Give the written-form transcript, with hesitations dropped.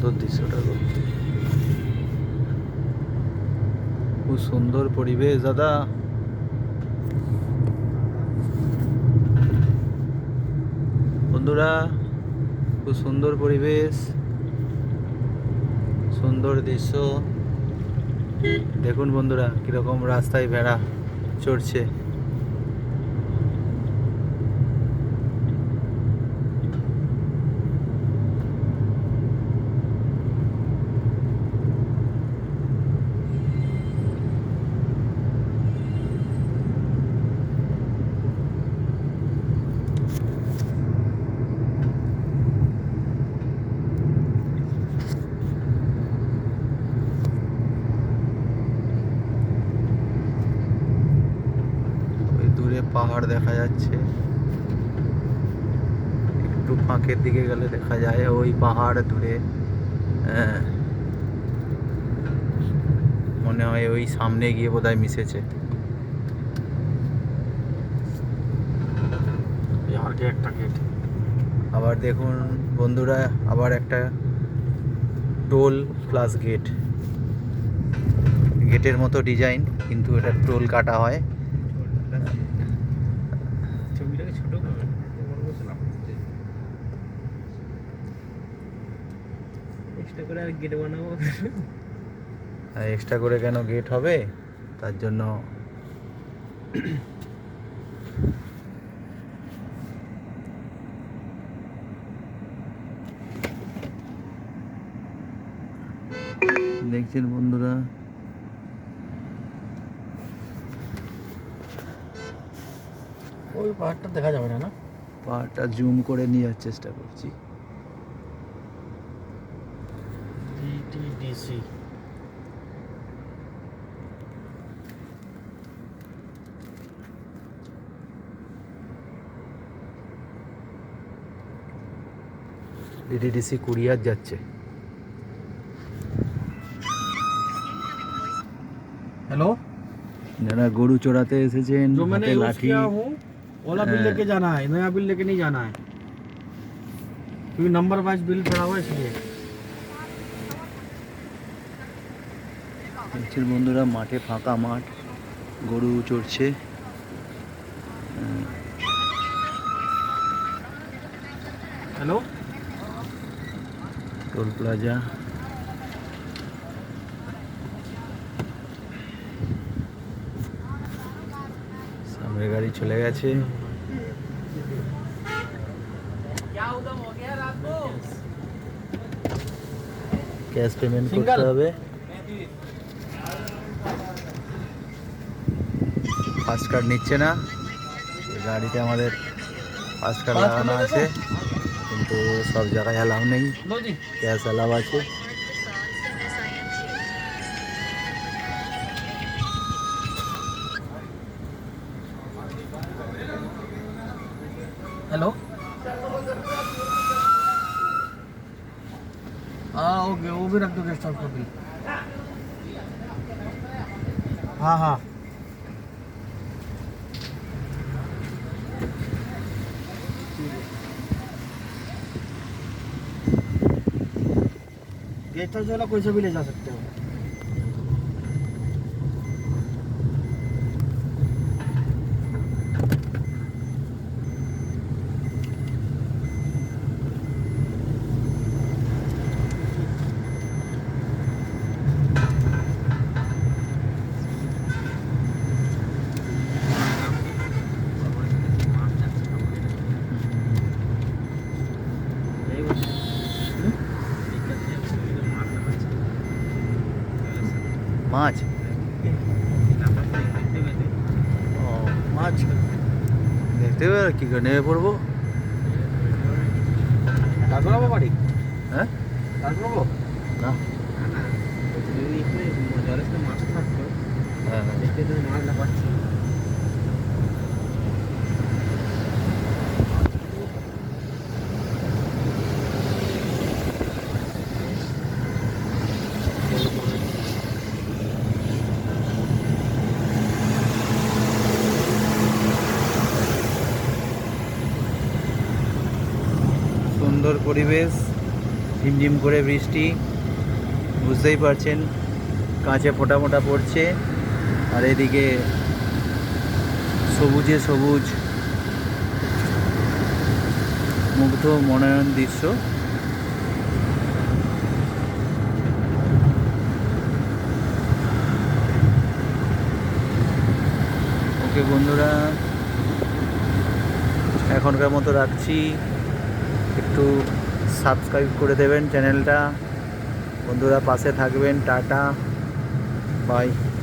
সুন্দর দৃশ্যটা গো, খুব সুন্দর পরিবেশ দাদা। বন্ধুরা খুব সুন্দর পরিবেশ, সুন্দর দৃশ্য দেখুন বন্ধুরা, কিরকম রাস্তায় ভেড়া চড়ছে। দূরে পাহাড় দেখা যাচ্ছে, একটু ফাঁকের দিকে গেলে দেখা যায় ওই পাহাড় দূরে। মনে হয় ওই সামনে গিয়ে বোধহয় মিশেছে। আবার দেখুন বন্ধুরা, আবার একটা টোল প্লাস গেট, গেটের মতো ডিজাইন কিন্তু এটা টোল কাটা হয়। এক্সট্রা করে কেন গেট হবে, তার জন্য দেখছেন বন্ধুরা। ওই পাহাড়টা দেখা যাবে না, না পাহাড়টা জুম করে নিয়ে যাওয়ার চেষ্টা করছি। ডিটিডিসি ডিটিডিসি কুরিয়ার যাচ্ছে। हेलो, যারা গরু চড়াতে এসেছেন, जो मैंने হাতে यूज লাঠি, किया हूँ वाला बिल लेके जाना है, नया बिल लेके नहीं जाना है, क्योंकि नंबर वाइज बिल पड़ा हुआ है इसलिए। দেখছেন বন্ধুরা, মাঠে ফাঁকা মাঠ, গরু চড়ছে। Hello, toll plaza. সামনে গাড়ি চলে গেছে। ক্যাশ পেমেন্ট করতে হবে। ফাস্ট কার্ড নিচ্ছে না, গাড়িতে আমাদের ফাস্ট কার্ড লাগানো আছে, কিন্তু সব জায়গায় অ্যালাউ নেই, लो जी। ক্যাশ অ্যালাউ আছে। हेलो, हाँ ओके, वो भी रख दो गेस्ट हाउस का बिल। हाँ हाँ, गेस्ट हाउस वाला कोई से भी ले जा सकते हो। মাছ, ও মাছ দেখতে হবে, আর কি করে নেমে পড়বো। তারপর বাড়ি, হ্যাঁ তারপর না, জলের সাথে মাছ থাকতো, হ্যাঁ দেখতে তুমি মাছ না পাচ্ছি। সুন্দর পরিবেশ, ঝিমঝিম করে বৃষ্টি, বুঝতেই পারছেন কাঁচে ফোঁটা ফোঁটা পড়ছে। আর এদিকে সবুজে সবুজ মুগ্ধ মনোরম দৃশ্য। ওকে বন্ধুরা, এখনকার মতো রাখছি। একটু সাবস্ক্রাইব করে দেবেন চ্যানেলটা। বন্ধুরা পাশে থাকবেন। Tata, by.